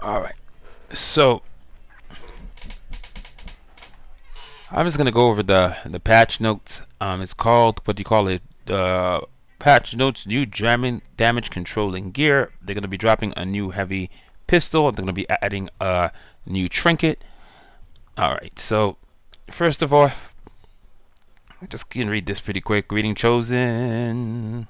All right. So I'm just gonna go over the patch notes. It's called, what do you call it? Patch notes: new jamming damage controlling gear. They're gonna be dropping a new heavy pistol. They're gonna be adding a new trinket. All right. So first of all, I'm just gonna read this pretty quick. Greeting chosen.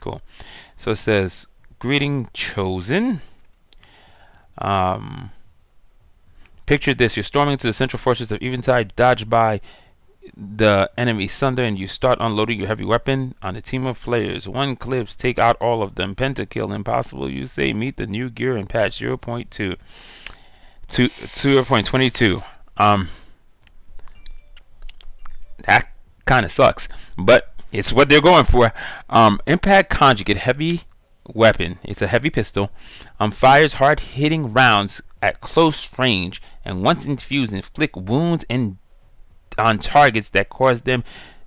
Cool. So it says, greeting chosen. Um, Picture this: you're storming into the central fortress of Eventide, dodged by the enemy Sunder, and you start unloading your heavy weapon on a team of players. One clips, take out all of them. Pentakill, impossible. You say, meet the new gear in patch 0.2 to 0.22. That kind of sucks, but it's what they're going for. Impact conjugate heavy weapon. It's a heavy pistol. Fires hard-hitting rounds at close range, and once infused, inflict wounds on targets that cause them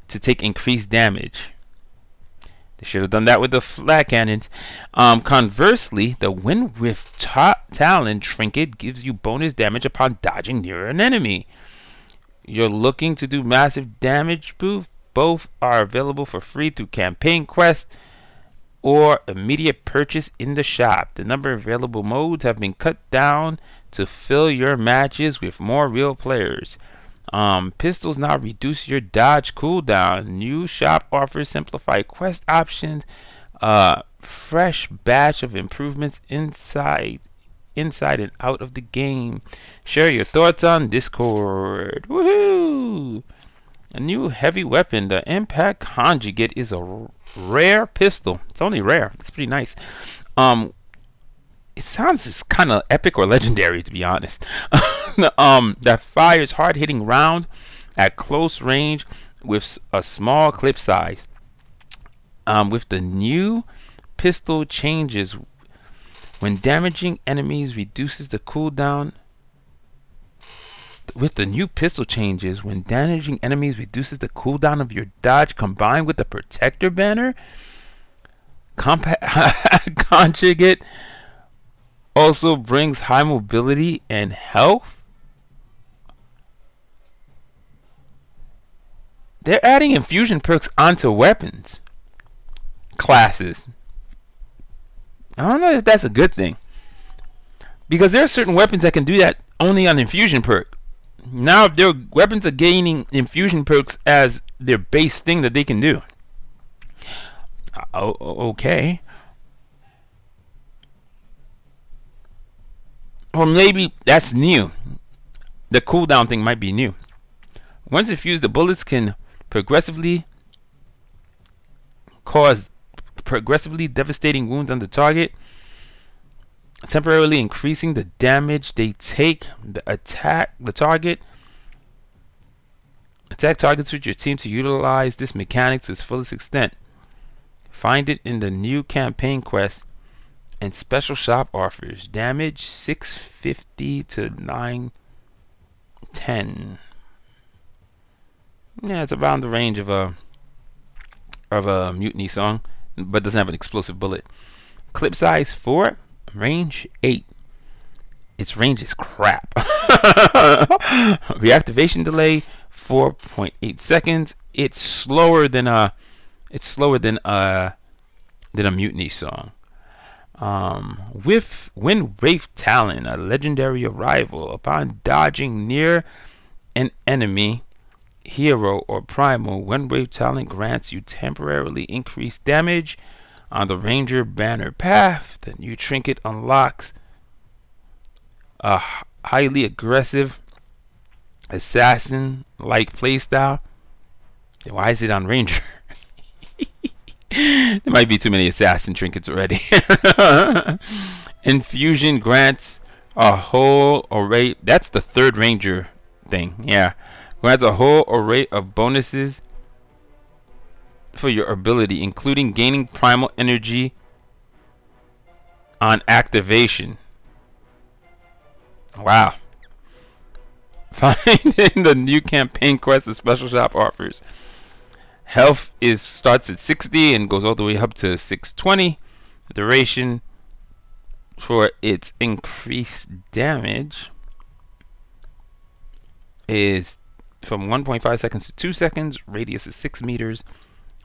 to take increased damage. They should have done that with the flat cannons. Conversely, the Wind Whiff Talon trinket gives you bonus damage upon dodging near an enemy. You're looking to do massive damage boost. Both are available for free through campaign quest or immediate purchase in the shop. The number of available modes have been cut down to fill your matches with more real players. Pistols now reduce your dodge cooldown. New shop offers simplified quest options. Fresh batch of improvements inside and out of the game. Share your thoughts on Discord. Woohoo! A new heavy weapon. The Impact Conjugate is a rare pistol. It's only rare. It's pretty nice. It sounds just kind of epic or legendary, to be honest. That fires hard-hitting round at close range with a small clip size. With the new pistol changes, when damaging enemies reduces the cooldown. With the new pistol changes, when damaging enemies reduces the cooldown of your dodge, combined with the protector banner. Conjugate also brings high mobility and health. They're adding infusion perks onto weapons classes. I don't know if that's a good thing, because there are certain weapons that can do that only on infusion perk. Now their weapons are gaining infusion perks as their base thing that they can do. Okay. Or maybe that's new. The cooldown thing might be new. Once infused, the bullets can progressively cause progressively devastating wounds on the target, temporarily increasing the damage they take. Attack targets with your team to utilize this mechanic to its fullest extent. Find it in the new campaign quest and special shop offers. Damage 650 to 910. Yeah, it's around the range of a mutiny song, but doesn't have an explosive bullet. Clip size 4, range 8. Its range is crap. Reactivation delay 4.8 seconds. It's slower than a mutiny song. With Wind Wraith Talon, a legendary arrival. Upon dodging near an enemy, hero, or primal, Wind Wraith Talon grants you temporarily increased damage on the Ranger banner path. The new trinket unlocks a highly aggressive assassin-like playstyle. Why is it on Ranger? There might be too many assassin trinkets already. Infusion grants a whole array. That's the third Ranger thing. Yeah. Grants a whole array of bonuses for your ability, including gaining primal energy on activation. Wow. Find in the new campaign quest the special shop offers. Health is starts at 60 and goes all the way up to 620. Duration for its increased damage is from 1.5 seconds to 2 seconds. Radius is 6 meters.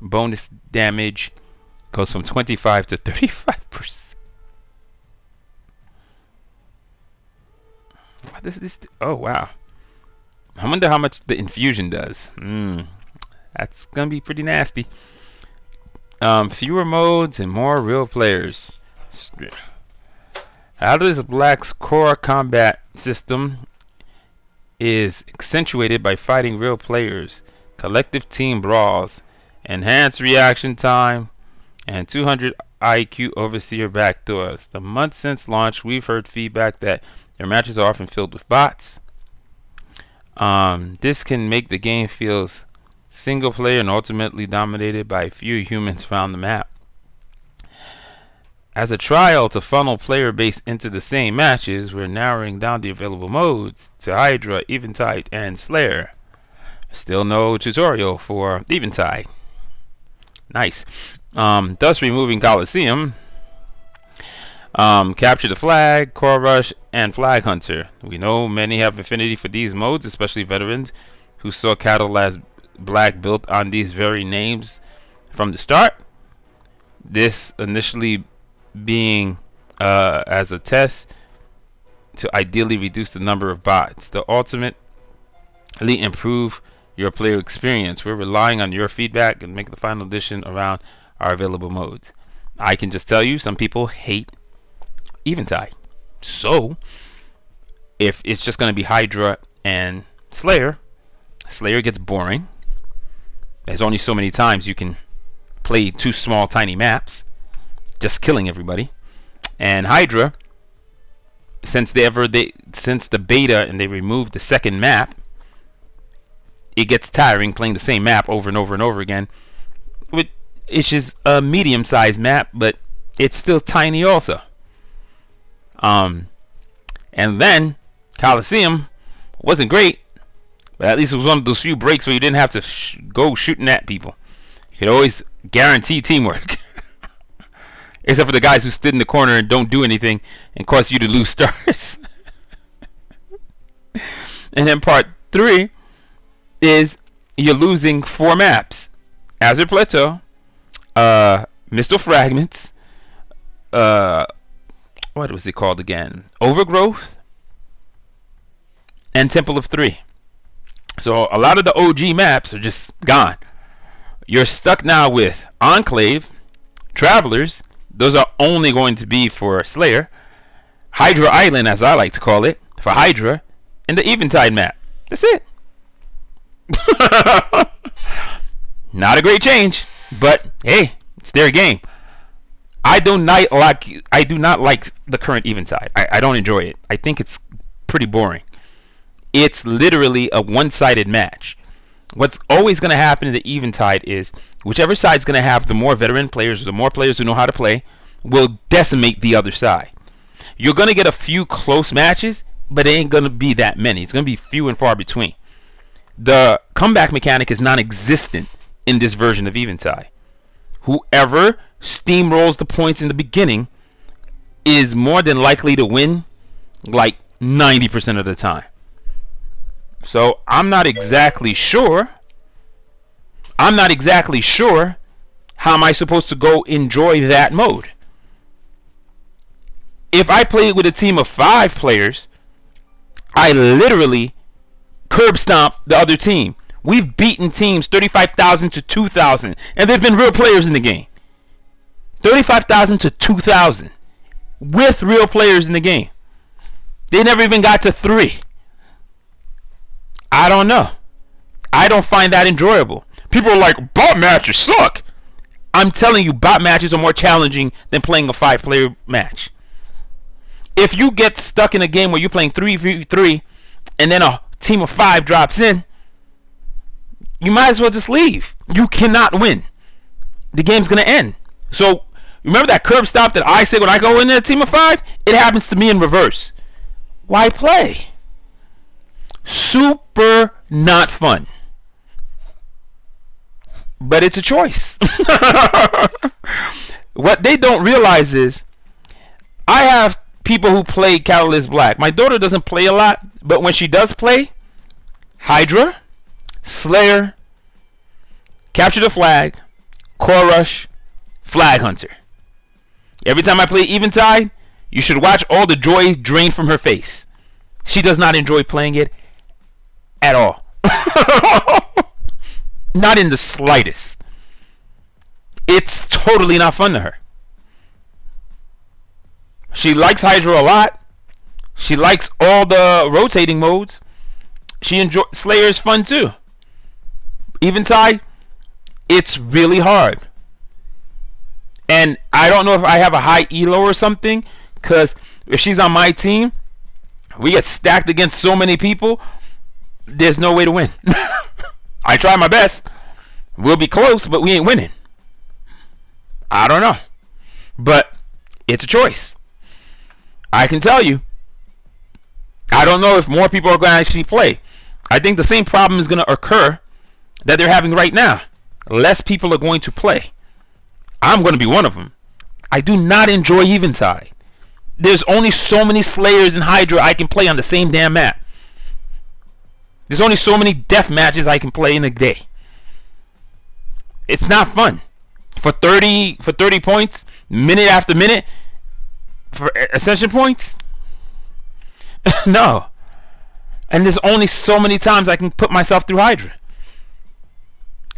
Bonus damage goes from 25 to 35%. What does this do? Oh, wow. I wonder how much the infusion does. That's going to be pretty nasty. Fewer modes and more real players. Atlas Black's core combat system is accentuated by fighting real players, collective team brawls, enhanced reaction time, and 200 IQ overseer backdoors. The month since launch, we've heard feedback that their matches are often filled with bots. This can make the game feel single player and ultimately dominated by few humans around the map. As a trial to funnel player base into the same matches, we're narrowing down the available modes to Hydra, Eventide, and Slayer. Still no tutorial for Eventide. Nice. Thus removing Coliseum, Capture the Flag, Core Rush, and Flag Hunter. We know many have affinity for these modes, especially veterans who saw Catalyst Black built on these very names from the start. This initially being as a test to ideally reduce the number of bots to ultimately improve your player experience. We're relying on your feedback and make the final addition around our available modes. I can just tell you, some people hate Eventide. So, if it's just going to be Hydra and Slayer, Slayer gets boring. There's only so many times you can play 2 small, tiny maps, just killing everybody. And Hydra, since the beta and they removed the second map, it gets tiring playing the same map over and over and over again. It's just a medium-sized map, but it's still tiny also. And then Coliseum wasn't great, but at least it was one of those few breaks where you didn't have to go shooting at people. You could always guarantee teamwork. Except for the guys who stood in the corner and don't do anything and cause you to lose stars. And then part 3 is you're losing 4 maps. Azure Plateau, Mistle Fragments, what was it called again? Overgrowth, and Temple of 3. So a lot of the OG maps are just gone. You're stuck now with Enclave, Travelers. Those are only going to be for Slayer. Hydra Island, as I like to call it, for Hydra, and the Eventide map. That's it. Not a great change, but hey, it's their game. I do not like the current Eventide. I don't enjoy it. I think it's pretty boring. It's literally a one-sided match. What's always going to happen in the Eventide is whichever side's going to have the more veteran players, or the more players who know how to play, will decimate the other side. You're going to get a few close matches, but it ain't going to be that many. It's going to be few and far between. The comeback mechanic is non-existent in this version of Eventide. Whoever steamrolls the points in the beginning is more than likely to win like 90% of the time. So I'm not exactly sure. How am I supposed to go enjoy that mode? If I play with a team of 5 players, I literally curb stomp the other team. We've beaten teams 35,000 to 2,000, and there've been real players in the game. 35,000 to 2,000 with real players in the game. They never even got to 3. I don't know. I don't find that enjoyable. People are like, bot matches suck. I'm telling you, bot matches are more challenging than playing a 5-player match. If you get stuck in a game where you're playing 3v3 and then a team of 5 drops in, you might as well just leave. You cannot win. The game's going to end. So, remember that curb stop that I say when I go in a team of 5? It happens to me in reverse. Why play? Super not fun. but it's a choice. What they don't realize is I have people who play Catalyst Black. My daughter doesn't play a lot, but when she does play, Hydra, Slayer, Capture the Flag, Core Rush, Flag Hunter. Every time I play Eventide, you should watch all the joy drain from her face. She does not enjoy playing it at all. Not in the slightest. It's totally not fun to her. She likes Hydra a lot. She likes all the rotating modes. She enjoys Slayer's fun too. Eventide, it's really hard. And I don't know if I have a high elo or something, because if she's on my team, we get stacked against so many people, there's no way to win. I try my best. We'll be close, but we ain't winning. I don't know. But it's a choice. I can tell you, I don't know if more people are going to actually play. I think the same problem is going to occur that they're having right now. Less people are going to play. I'm going to be one of them. I do not enjoy Eventide. There's only so many Slayers and Hydra I can play on the same damn map. There's only so many death matches I can play in a day. It's not fun. For 30 points, minute after minute, for ascension points? No. And there's only so many times I can put myself through Hydra.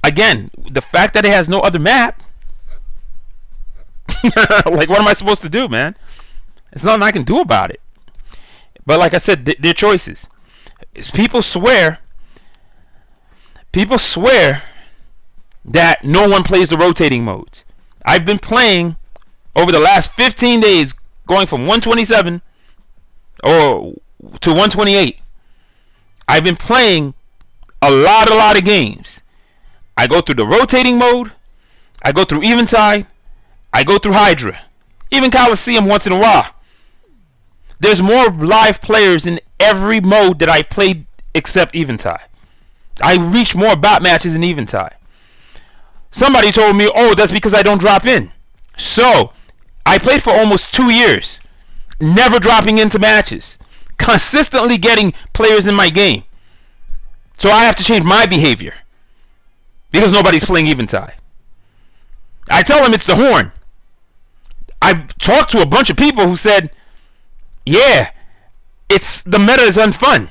Again, the fact that it has no other map, like, what am I supposed to do, man? There's nothing I can do about it. But like I said, they're choices. People swear that no one plays the rotating modes. I've been playing over the last 15 days, going from 127 to 128. I've been playing a lot of games. I go through the rotating mode, I go through Eventide, I go through Hydra, even Coliseum once in a while. There's more live players in every mode that I played except Eventide. I reach more bot matches in Eventide. Somebody told me, oh, that's because I don't drop in. So, I played for almost 2 years, never dropping into matches, consistently getting players in my game. So I have to change my behavior because nobody's playing Eventide. I tell them it's the horn. I've talked to a bunch of people who said, yeah, the meta is unfun.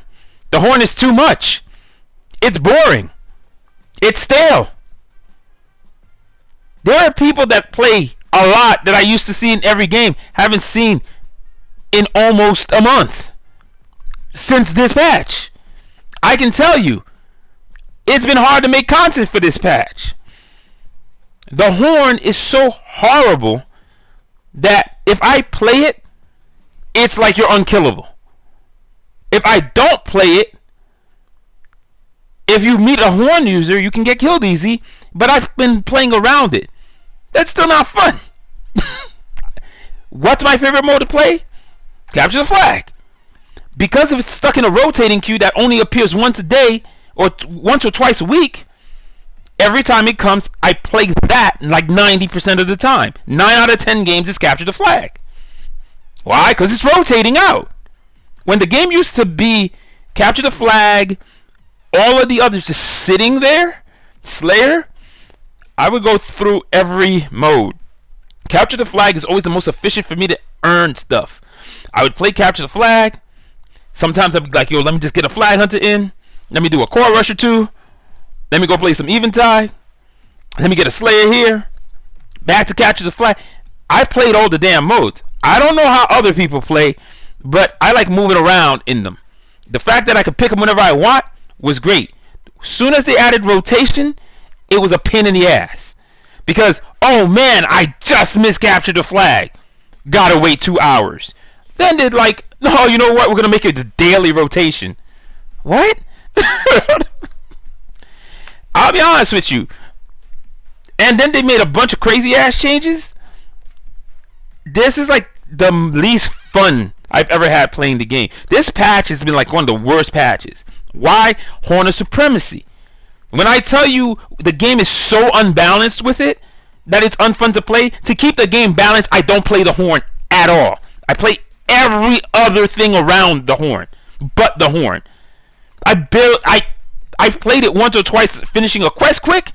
The horn is too much. It's boring. It's stale. There are people that play a lot that I used to see in every game, haven't seen in almost a month since this patch. I can tell you, it's been hard to make content for this patch. The horn is so horrible that if I play it, it's like you're unkillable. If I don't play it, if you meet a horn user, you can get killed easy, but I've been playing around it. That's still not fun. What's my favorite mode to play? Capture the Flag. Because if it's stuck in a rotating queue that only appears once a day or once or twice a week, every time it comes, I play that like 90% of the time. 9 out of 10 games is Capture the Flag. Why? Because it's rotating out. When the game used to be Capture the Flag, all of the others just sitting there, Slayer, I would go through every mode. Capture the Flag is always the most efficient for me to earn stuff. I would play Capture the Flag. Sometimes I'd be like, yo, let me just get a Flag Hunter in. Let me do a Core Rush or two. Let me go play some Eventide. Let me get a Slayer here. Back to Capture the Flag. I played all the damn modes. I don't know how other people play, but I like moving around in them. The fact that I could pick them whenever I want was great. Soon as they added rotation, it was a pain in the ass. Because, oh man, I just miscaptured the flag. Gotta wait 2 hours. Then they're like, no, you know what? We're gonna make it the daily rotation. What? I'll be honest with you. And then they made a bunch of crazy ass changes. This is like the least fun I've ever had playing the game. This patch has been like one of the worst patches. Why? Horn of Supremacy. When I tell you the game is so unbalanced with it that it's unfun to play, to keep the game balanced, I don't play the horn at all. I play every other thing around the horn, but the horn. I've played it once or twice finishing a quest quick,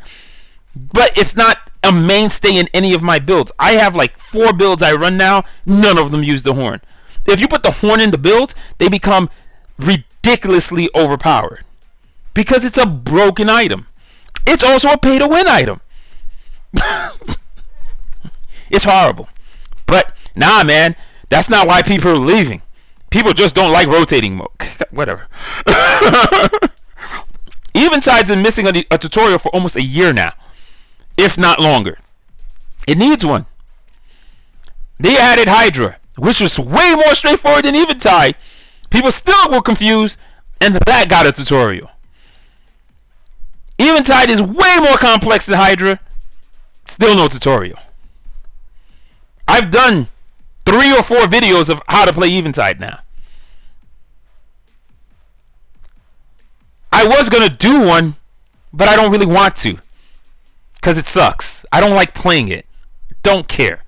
but it's not a mainstay in any of my builds. I have like 4 builds I run now. None of them use the horn. If you put the horn in the builds, they become ridiculously overpowered because it's a broken item. It's also a pay-to-win item. It's horrible. But nah, man, that's not why people are leaving. People just don't like rotating mode. Whatever. Eventide's been missing a tutorial for almost a year now, if not longer. It needs one. They added Hydra, which was way more straightforward than Eventide. People still were confused, and that got a tutorial. Eventide is way more complex than Hydra. Still no tutorial. I've done 3 or 4 videos of how to play Eventide now. I was going to do one, but I don't really want to because it sucks. I don't like playing it. Don't care.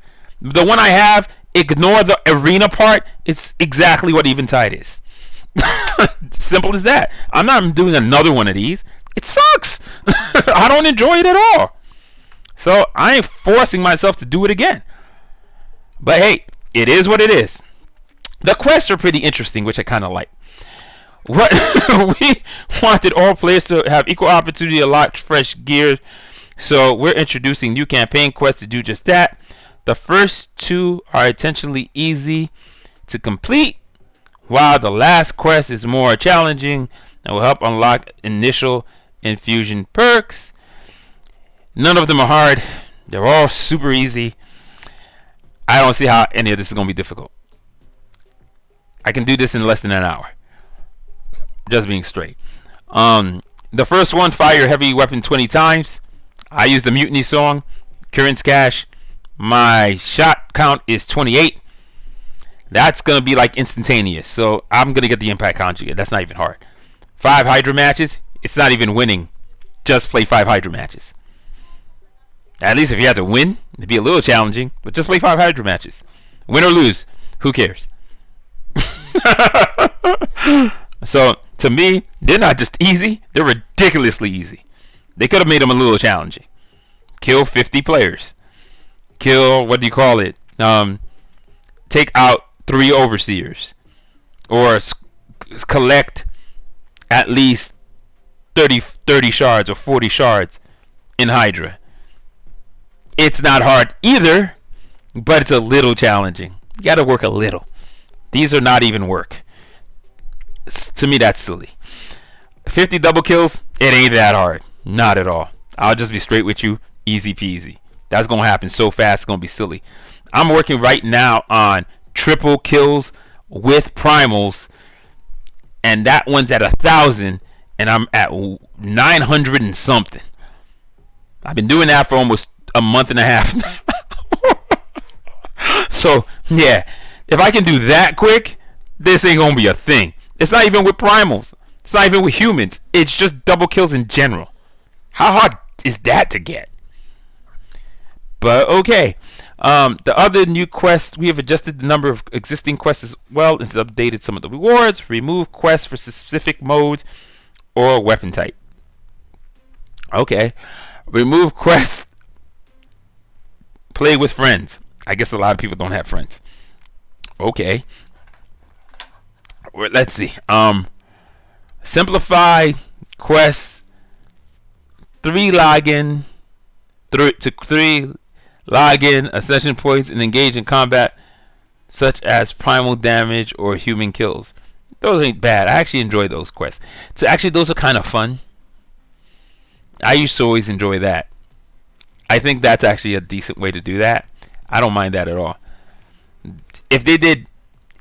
The one I have, ignore the arena part. It's exactly what Eventide is. Simple as that. I'm not doing another one of these. It sucks. I don't enjoy it at all. So I ain't forcing myself to do it again. But hey, it is what it is. The quests are pretty interesting, which I kind of like. What we wanted all players to have equal opportunity to lock fresh gears, so we're introducing new campaign quests to do just that. The first 2 are intentionally easy to complete, while the last quest is more challenging and will help unlock initial Infusion Perks. None of them are hard. They're all super easy. I don't see how any of this is going to be difficult. I can do this in less than an hour. Just being straight. The first one, fire your heavy weapon 20 times. I use the Mutiny song. Current's cash. My shot count is 28. That's going to be like instantaneous. So I'm going to get the impact conjugate. That's not even hard. 5 Hydra matches. It's not even winning. Just play 5 Hydra matches. At least if you have to win, it'd be a little challenging. But just play 5 Hydra matches. Win or lose. Who cares? So, to me, they're not just easy. They're ridiculously easy. They could have made them a little challenging. Kill 50 players. Kill, what do you call it? Take out 3 overseers. Or collect at least 30 shards or 40 shards in Hydra. It's not hard either, but it's a little challenging. You got to work a little. These are not even work. To me, that's silly. 50 double kills, it ain't that hard. Not at all. I'll just be straight with you. Easy peasy. That's going to happen so fast, it's going to be silly. I'm working right now on triple kills with primals, and that one's at 1,000, and I'm at 900 and something. I've been doing that for almost a month and a half now. So, yeah. If I can do that quick, this ain't going to be a thing. It's not even with primals. It's not even with humans. It's just double kills in general. How hard is that to get? But okay. The other new quests, we have adjusted the number of existing quests as well. It's updated some of the rewards. Remove quests for specific modes or weapon type. Okay. Remove quests. Play with friends. I guess a lot of people don't have friends. Okay. Let's see. Simplify quests. 3 login. 3 login ascension points and engage in combat such as primal damage or human kills. Those ain't bad. I actually enjoy those quests. So actually those are kind of fun. I used to always enjoy that. I think that's actually a decent way to do that. I don't mind that at all. If they did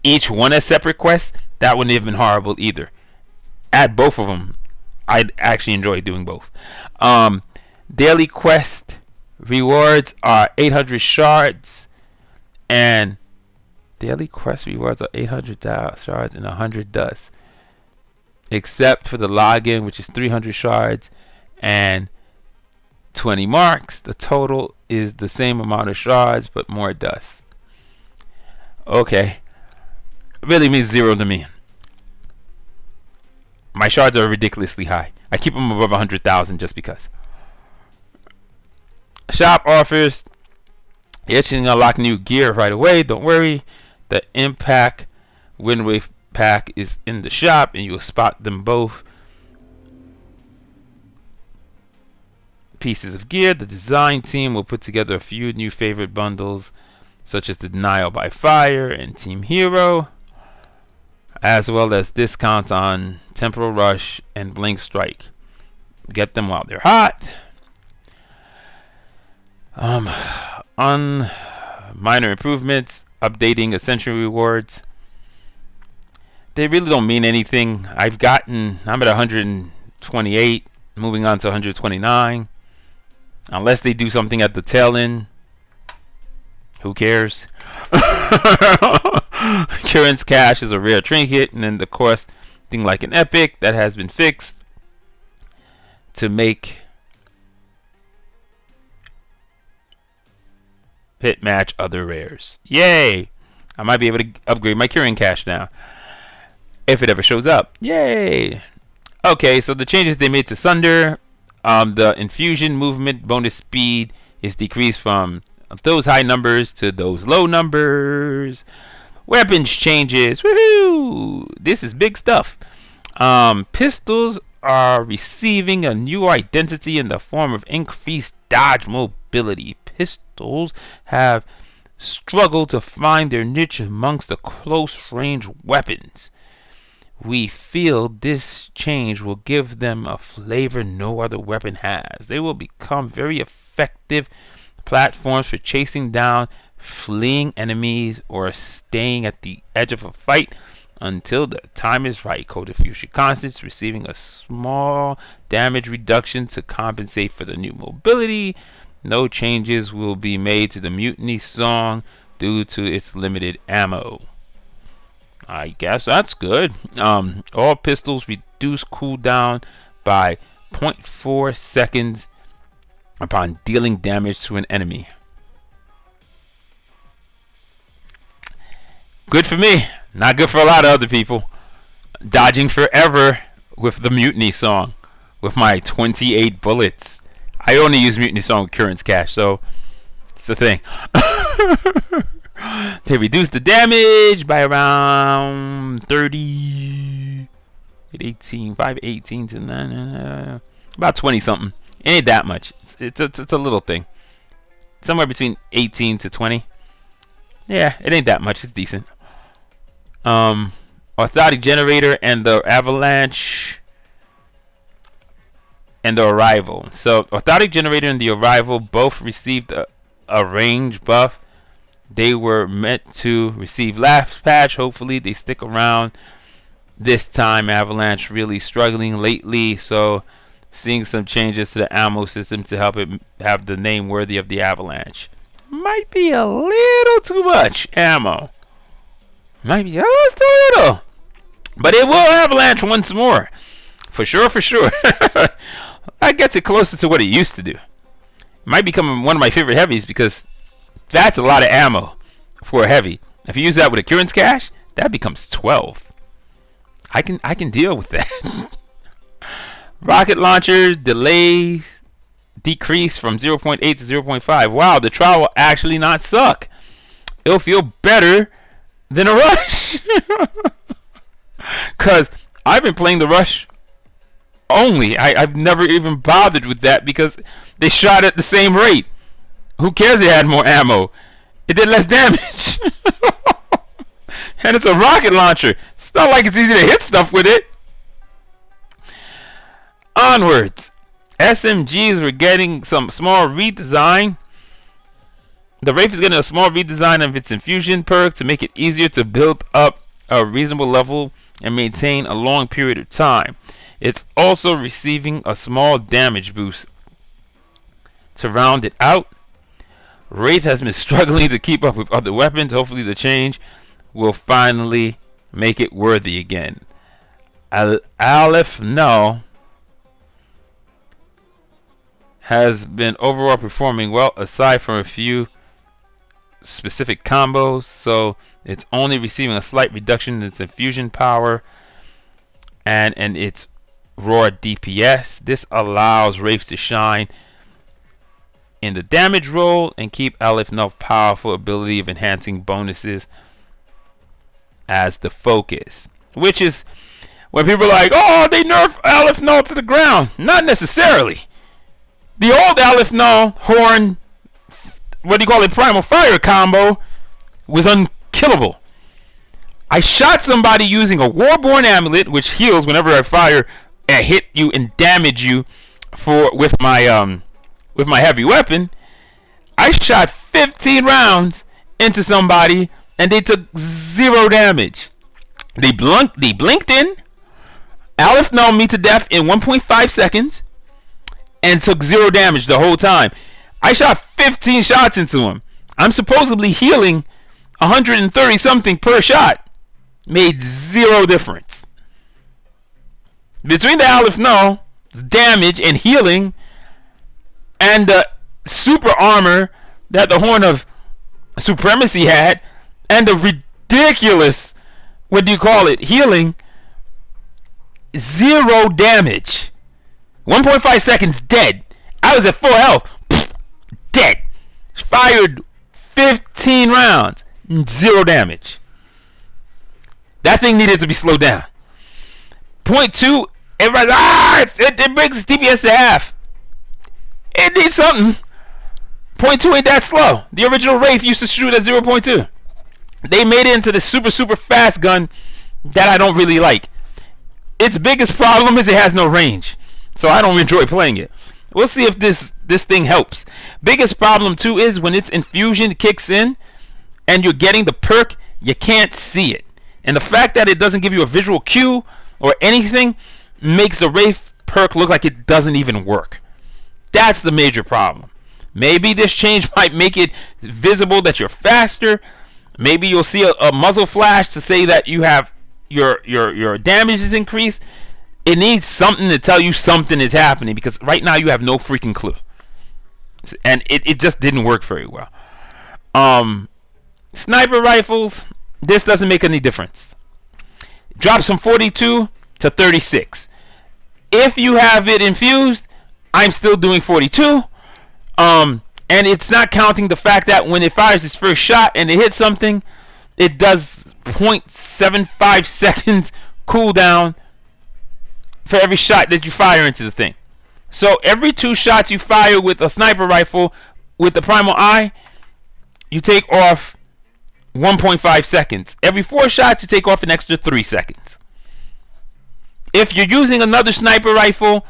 each one as separate quests, that wouldn't have been horrible either. Add both of them. I'd actually enjoy doing both. Daily quest rewards are 800 shards, and daily quest rewards are 800 shards and 100 dust, except for the login, which is 300 shards and 20 marks. The total is the same amount of shards, but more dust. Okay. Really means 0 to me. My shards are ridiculously high. I keep them above 100,000 just because. Shop offers. You're itching to unlock new gear right away. Don't worry. The Impact Windwave pack is in the shop, and you'll spot them both. Pieces of gear. The design team will put together a few new favorite bundles, such as the Denial by Fire and Team Hero, as well as discounts on Temporal Rush and Blink Strike. Get them while they're hot. On minor improvements, updating Ascension rewards. They really don't mean anything. I'm at 128, moving on to 129. Unless they do something at the tail end. Who cares? Current's Cash is a rare trinket, and then of course thing like an epic that has been fixed to make hit match other rares. Yay! I might be able to upgrade my Curing Cash now if it ever shows up. Yay! Okay, so the changes they made to Sunder, the infusion movement bonus speed is decreased from those high numbers to those low numbers. Weapons changes. Woohoo! This is big stuff. Pistols are receiving a new identity in the form of increased dodge mobility. Pistols have struggled to find their niche amongst the close-range weapons. We feel this change will give them a flavor no other weapon has. They will become very effective platforms for chasing down fleeing enemies or staying at the edge of a fight until the time is right. Code of Fusion Constants receiving a small damage reduction to compensate for the new mobility. No changes will be made to the Mutiny Song due to its limited ammo. I guess that's good. All pistols reduce cooldown by 0.4 seconds upon dealing damage to an enemy. Good for me. Not good for a lot of other people. Dodging forever with the Mutiny Song with my 28 bullets. I only use Mutiny Song with Current's Cash, so it's the thing. They reduce the damage by around 30, 18, 518 to 9, about 20 something. It ain't that much. It's a little thing. Somewhere between 18 to 20. Yeah, it ain't that much. It's decent. Orthotic Generator and the Avalanche and the Arrival. So Orthotic Generator and the Arrival both received a range buff. They were meant to receive last patch. Hopefully they stick around this time. Avalanche really struggling lately, so seeing some changes to the ammo system to help it have the name worthy of the Avalanche. Might be a little too much ammo. Might be just a little. But it will Avalanche once more. For sure, for sure. That gets it closer to what it used to do. Might become one of my favorite heavies because that's a lot of ammo for a heavy. If you use that with a Current's Cash, that becomes 12. I can deal with that. Rocket launcher delay decrease from 0.8 to 0.5. Wow, the trial will actually not suck. It'll feel better than a rush. Because I've been playing the rush only. I've never even bothered with that because they shot at the same rate. Who cares it had more ammo? It did less damage. And it's a rocket launcher. It's not like it's easy to hit stuff with it. Onwards. SMGs were getting some small redesign. The Wraith is getting a small redesign of its Infusion Perk to make it easier to build up a reasonable level and maintain a long period of time. It's also receiving a small damage boost. To round it out, Wraith has been struggling to keep up with other weapons. Hopefully the change will finally make it worthy again. Aleph, no. has been overall performing well aside from a few specific combos, so it's only receiving a slight reduction in its infusion power and its raw DPS. This allows Wraiths to shine in the damage role and keep Aleph Null's powerful ability of enhancing bonuses as the focus. Which is when people are like, oh, they nerf Aleph Null to the ground. Not necessarily. The old Aleph Null Horn, what do you call it, Primal Fire combo was unkillable. I shot somebody using a Warborn Amulet, which heals whenever I fire and hit you and damage you with my heavy weapon. I shot 15 rounds into somebody and they took 0 damage. They blinked in, Aleph Null me to death in 1.5 seconds and took 0 damage the whole time. I shot 15 shots into him. I'm supposedly healing 130 something per shot. Made 0 difference. Between the Aleph Null's damage and healing and the super armor that the Horn of Supremacy had and the ridiculous, what do you call it, healing, 0 damage. 1.5 seconds dead. I was at full health. Dead. Fired 15 rounds. 0 damage. That thing needed to be slowed down. Point 2, everybody, it breaks its DPS to half. It needs something. Point 2 ain't that slow. The original Wraith used to shoot at 0.2. They made it into the super fast gun that I don't really like. Its biggest problem is it has no range, so I don't enjoy playing it. We'll see if this thing helps. Biggest problem too is when its infusion kicks in and you're getting the perk, you can't see it. And the fact that it doesn't give you a visual cue or anything makes the Wraith perk look like it doesn't even work. That's the major problem. Maybe this change might make it visible that you're faster. Maybe you'll see a muzzle flash to say that you have your damage is increased. It needs something to tell you something is happening, because right now you have no freaking clue. And it just didn't work very well. Sniper rifles, this doesn't make any difference. It drops from 42 to 36. If you have it infused, I'm still doing 42. And it's not counting the fact that when it fires its first shot and it hits something, it does 0.75 seconds cooldown for every shot that you fire into the thing. So every 2 shots you fire with a sniper rifle with the Primal Eye, you take off 1.5 seconds. Every 4 shots you take off an extra 3 seconds. If you're using another sniper rifle,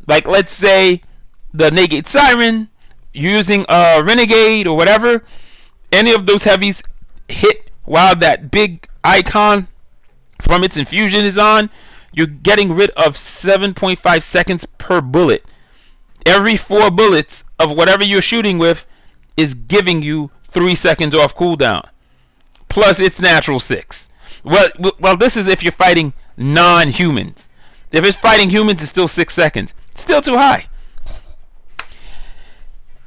like let's say the Negate Siren, you're using a Renegade or whatever, any of those heavies hit while that big icon from its infusion is on, you're getting rid of 7.5 seconds per bullet. Every 4 bullets of whatever you're shooting with is giving you 3 seconds off cooldown. Plus its natural 6. Well, this is if you're fighting non-humans. If it's fighting humans, it's still 6 seconds. Still too high.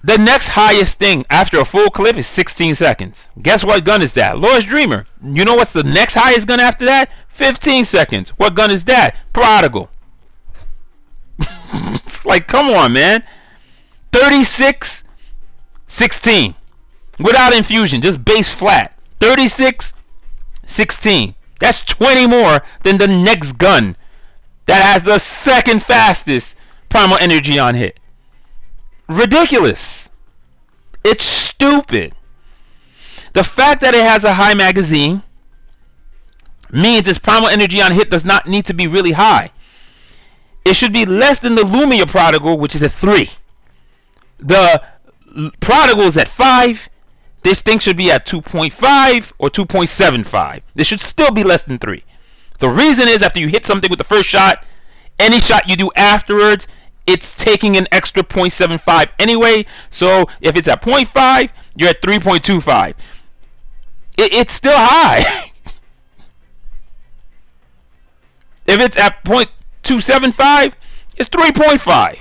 The next highest thing after a full clip is 16 seconds. Guess what gun is that? Lost Dreamer. You know what's the next highest gun after that? 15 seconds. What gun is that? Prodigal. It's like, come on, man. 36, 16. Without infusion, just base flat. 36, 16. That's 20 more than the next gun that has the second fastest primal energy on hit. Ridiculous. It's stupid. The fact that it has a high magazine means its primal energy on hit does not need to be really high. It should be less than the Lumia Prodigal, which is at 3. The Prodigal is at 5. This thing should be at 2.5 or 2.75. This should still be less than 3. The reason is after you hit something with the first shot, any shot you do afterwards, it's taking an extra 0.75 anyway. So if it's at 0.5, you're at 3.25. It's still high. If it's at 0.275, it's 3.5.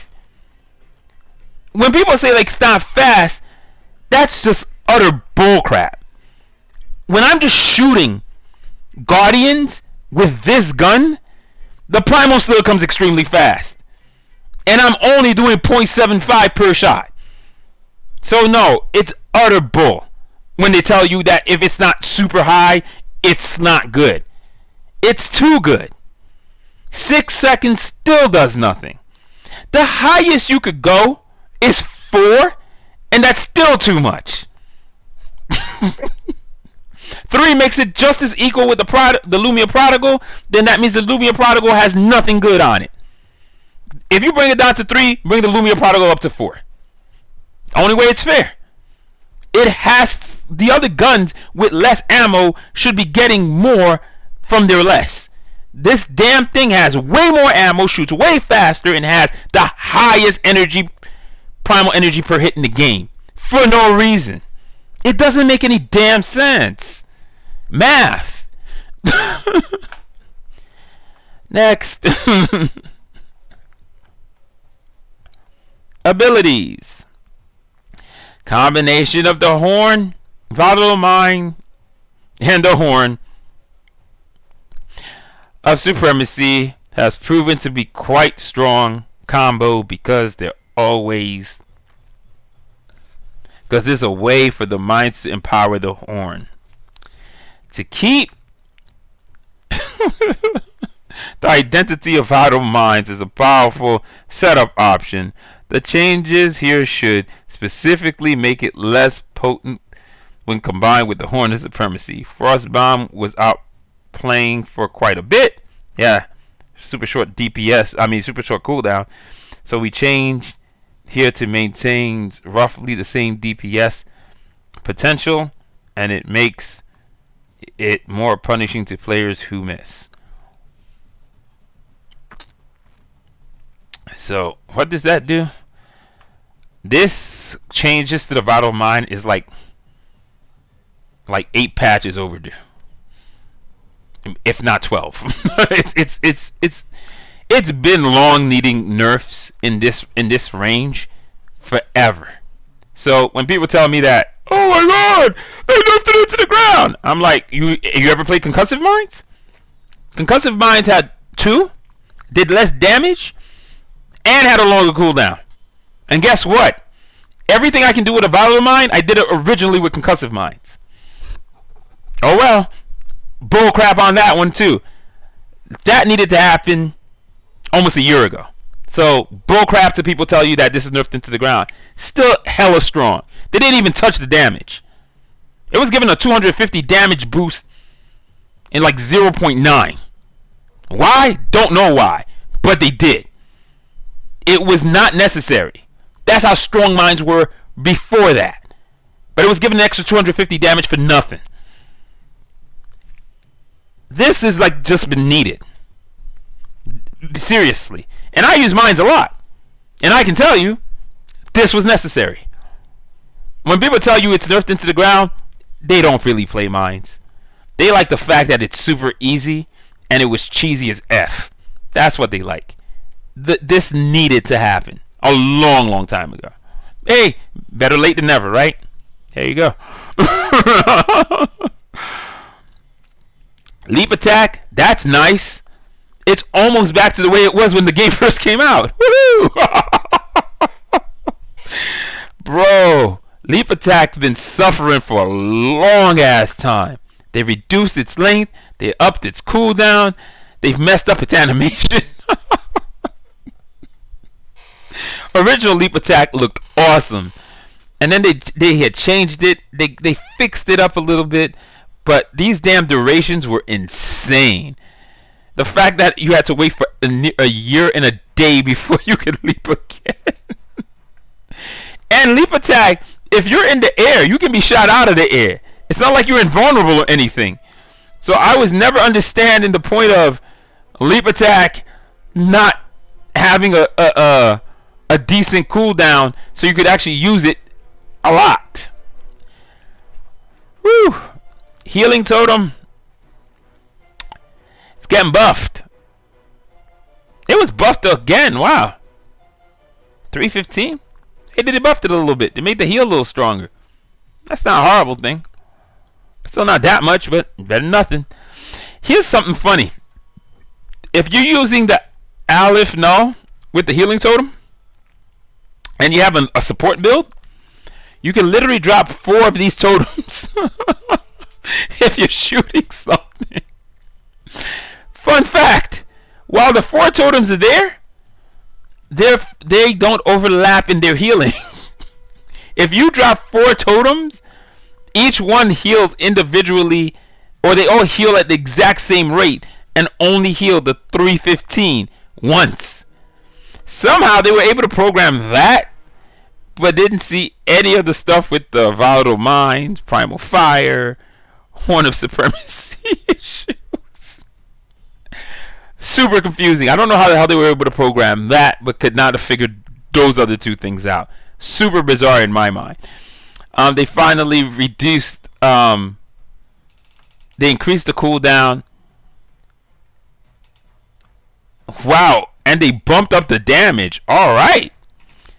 when people say like stop fast, that's just utter bullcrap. When I'm just shooting Guardians with this gun, the primal still comes extremely fast. And I'm only doing 0.75 per shot. So no, it's utter bull when they tell you that if it's not super high, it's not good. It's too good. 6 seconds still does nothing. The highest you could go is 4, and that's still too much. 3 makes it just as equal with the Lumia Prodigal. Then that means the Lumia Prodigal has nothing good on it. If you bring it down to 3, bring the Lumia Prodigal up to 4. Only way it's fair. It has the other guns with less ammo should be getting more from their less. This damn thing has way more ammo, shoots way faster, and has the highest energy, primal energy per hit in the game for no reason. It doesn't make any damn sense. Math. Next. Abilities. Combination of the horn, volatile mine, and the horn of supremacy has proven to be quite strong combo because there's a way for the mines to empower the horn. To keep the identity of vital mines is a powerful setup option. The changes here should specifically make it less potent when combined with the horn of supremacy. Frostbomb was out playing for quite a bit. Yeah, super short cooldown. So we changed here to maintain roughly the same DPS potential, and it makes it more punishing to players who miss. So what does that do? This changes to the vital mine is like 8 patches overdue, if not 12. It's been long needing nerfs in this range forever. So when people tell me that, oh my god, they nerfed it into the ground, I'm like, you ever played concussive mines? Concussive mines had 2, did less damage, and had a longer cooldown. And guess what? Everything I can do with a volatile mine, I did it originally with concussive mines. Oh well. Bull crap on that one too. That needed to happen almost a year ago. So bull crap to people tell you that this is nerfed into the ground. Still hella strong. They didn't even touch the damage. It was given a 250 damage boost in like 0.9. Why? Don't know why. But they did. It was not necessary. That's how strong mines were before that. But it was given an extra 250 damage for nothing. This is like just been needed. Seriously. And I use mines a lot. And I can tell you, this was necessary. When people tell you it's nerfed into the ground, they don't really play mines. They like the fact that it's super easy and it was cheesy as F. That's what they like. This needed to happen a long time ago. Hey, better late than never, right? There you go. Leap attack, that's nice. It's almost back to the way it was when the game first came out. Woohoo! Bro, leap attack's been suffering for a long ass time. They reduced its length, they upped its cooldown, they've messed up its animation. Original leap attack looked awesome, and then they had changed it. They fixed it up a little bit, but these damn durations were insane. The fact that you had to wait for a year and a day before you could leap again. And leap attack, if you're in the air, you can be shot out of the air. It's not like you're invulnerable or anything. So I was never understanding the point of leap attack not having a decent cooldown so you could actually use it a lot. Whew. Healing totem. It's getting buffed. It was buffed again. Wow. 315. they buffed it a little bit. They made the heal a little stronger. That's not a horrible thing. Still not that much, but better than nothing. Here's something funny. If you're using the Aleph Null with the healing totem, and you have a support build, you can literally drop 4 of these totems if you're shooting something. Fun fact, while the 4 totems are there, they don't overlap in their healing. If you drop 4 totems, each one heals individually, or they all heal at the exact same rate and only heal the 315 once. Somehow they were able to program that, but didn't see any of the stuff with the Volatile Minds, Primal Fire, Horn of Supremacy issues. Super confusing. I don't know how the hell they were able to program that, but could not have figured those other 2 things out. Super bizarre in my mind. They finally reduced, they increased the cooldown. Wow, and they bumped up the damage. All right.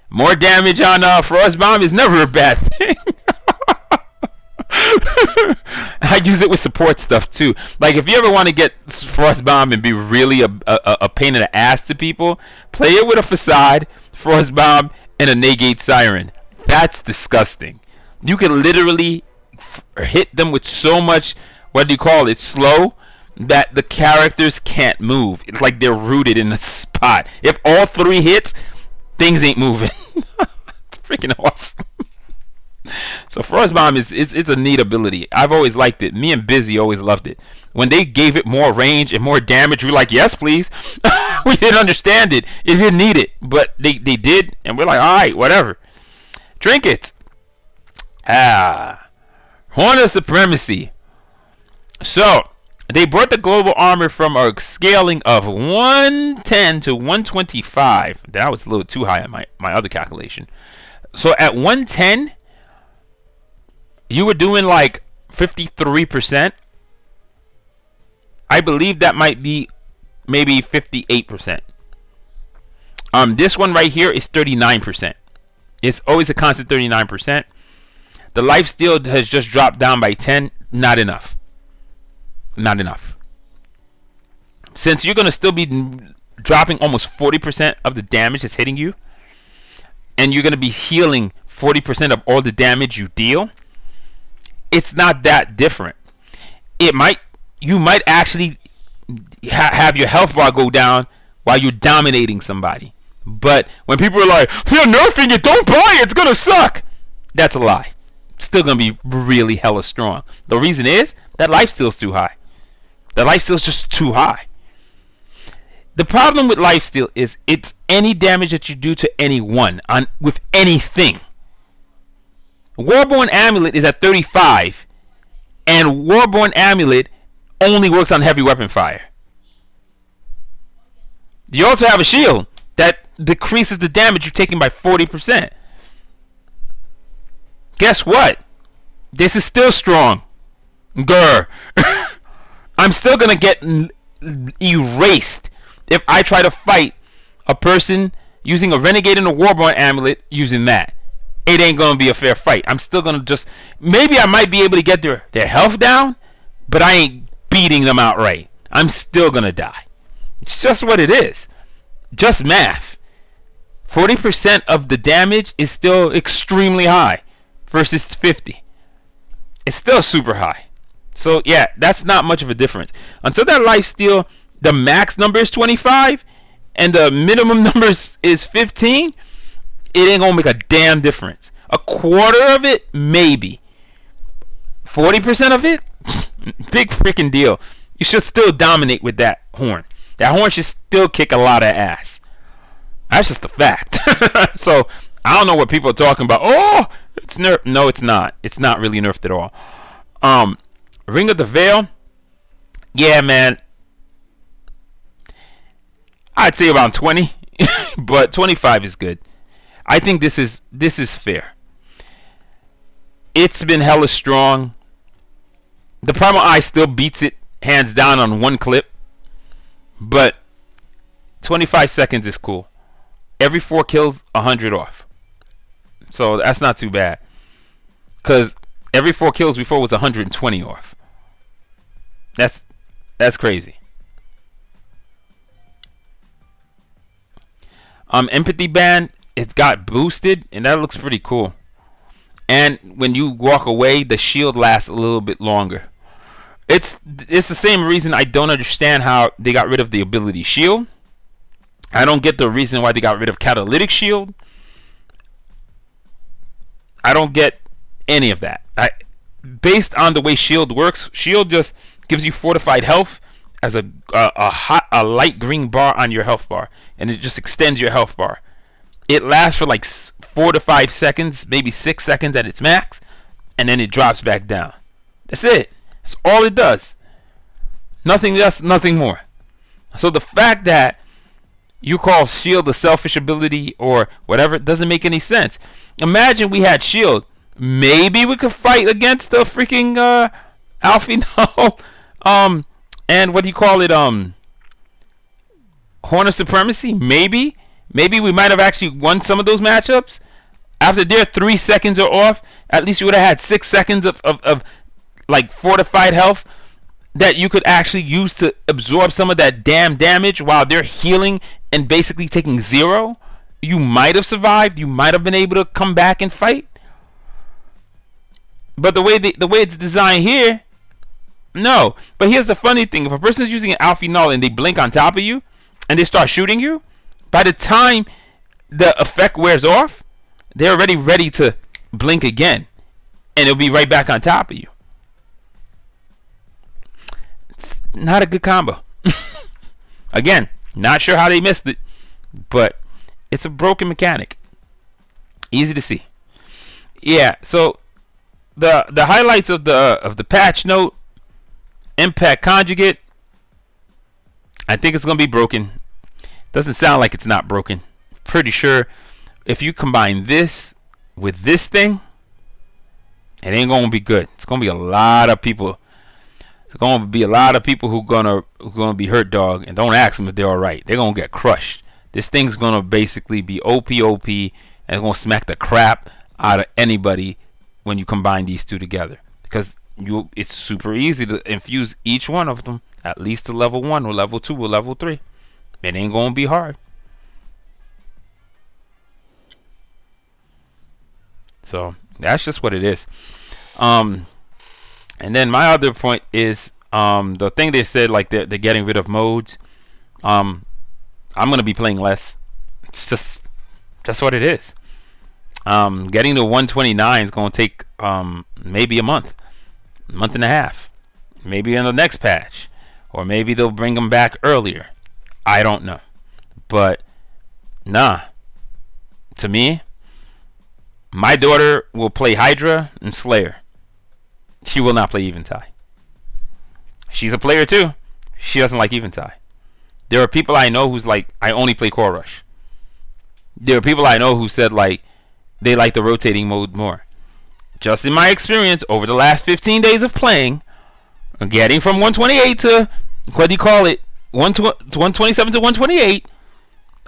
More damage on Frost Bomb is never a bad thing. I use it with support stuff too. Like if you ever want to get Frost Bomb and be really a pain in the ass to people, play it with a Facade, Frost Bomb, and a Negate Siren. That's disgusting. You can literally hit them with so much, what do you call it, slow, that the characters can't move. It's like they're rooted in a spot. If all 3 hits, things ain't moving. It's freaking awesome. So Frost Bomb is a neat ability. I've always liked it. Me and Busy always loved it. When they gave it more range and more damage, we were like, yes, please. We didn't understand it. It didn't need it. But they did, and we're like, alright, whatever. Trinkets. Horn of Supremacy. So, they brought the global armor from a scaling of 110 to 125. That was a little too high on my other calculation. So at 110, you were doing like 53%. I believe that might be maybe 58%. This one right here is 39%. It's always a constant 39%. The lifesteal has just dropped down by 10. Not enough. Not enough. Since you're going to still be dropping almost 40% of the damage that's hitting you, and you're going to be healing 40% of all the damage you deal, it's not that different. You might actually have your health bar go down while you're dominating somebody. But when people are like, they're nerfing it, don't buy it, it's going to suck. That's a lie. Still going to be really hella strong. The reason is that lifesteal's too high. The lifesteal's just too high. The problem with lifesteal is it's any damage that you do to anyone with anything. Warborn Amulet is at 35, and Warborn Amulet only works on heavy weapon fire. You also have a shield that decreases the damage you're taking by 40%. Guess what? This is still strong. Grr. I'm still gonna get erased if I try to fight a person using a Renegade and a Warborn Amulet using that. It ain't gonna be a fair fight. I'm still gonna maybe I might be able to get their health down, but I ain't beating them outright. I'm still gonna die. It's just what it is. Just math. 40% of the damage is still extremely high versus 50. It's still super high. So yeah, that's not much of a difference. Until that lifesteal, the max number is 25 and the minimum number is 15, it ain't gonna make a damn difference. A quarter of it, maybe. 40% of it, big freaking deal. You should still dominate with that horn. That horn should still kick a lot of ass. That's just a fact. So I don't know what people are talking about. Oh, it's nerfed. No, it's not. It's not really nerfed at all. Ring of the Veil. Yeah, man. I'd say around 20, but 25 is good. I think this is fair. It's been hella strong. The Primal Eye still beats it hands down on one clip, but 25 seconds is cool. Every 4 kills, 100 off. So that's not too bad. Because every 4 kills before was 120 off. That's crazy. Empathy band, it got boosted, and that looks pretty cool. And when you walk away, the shield lasts a little bit longer. It's the same reason I don't understand how they got rid of the ability shield. I don't get the reason why they got rid of catalytic shield. I don't get any of that. Based on the way shield works, shield just gives you fortified health as a light green bar on your health bar, and it just extends your health bar. It lasts for like 4 to 5 seconds, maybe 6 seconds at its max, and then it drops back down. That's it. That's all it does. Nothing else, nothing more. So the fact that you call shield a selfish ability or whatever doesn't make any sense. Imagine we had shield. Maybe we could fight against the freaking Alpha and what do you call it? Horn of Supremacy? Maybe we might have actually won some of those matchups. After their 3 seconds are off, at least you would have had 6 seconds of like fortified health that you could actually use to absorb some of that damn damage while they're healing and basically taking 0. You might have survived. You might have been able to come back and fight. But the way it's designed here, no. But here's the funny thing: if a person is using an Alpha Null and they blink on top of you and they start shooting you, by the time the effect wears off, they're already ready to blink again, and it'll be right back on top of you. It's not a good combo. Again, not sure how they missed it, but it's a broken mechanic. Easy to see. Yeah. So the highlights of the patch note: Impact Conjugate. I think it's gonna be broken. Doesn't sound like it's not broken. Pretty sure if you combine this with this thing, it ain't gonna be good. It's gonna be a lot of people. It's gonna be a lot of people who gonna be hurt, dog. And don't ask them if they're all right. They're gonna get crushed. This thing's gonna basically be OP, and it's gonna smack the crap out of anybody when you combine these two together. Because it's super easy to infuse each one of them at least to level 1 or level 2 or level 3. It ain't gonna be hard. So that's just what it is. And then my other point is the thing they said, like they're getting rid of modes. I'm gonna be playing less. It's just what it is. Getting to 129 is gonna take maybe a month and a half, maybe in the next patch, or maybe they'll bring them back earlier. I don't know, but nah. To me, my daughter will play Hydra and Slayer. She will not play Eventide. She's a player too. She doesn't like Eventide. There are people I know who's like, I only play Core Rush. There are people I know who said like they like the rotating mode more. Just in my experience over the last 15 days of playing, getting from 128 to, what do you call it, 127 to 128,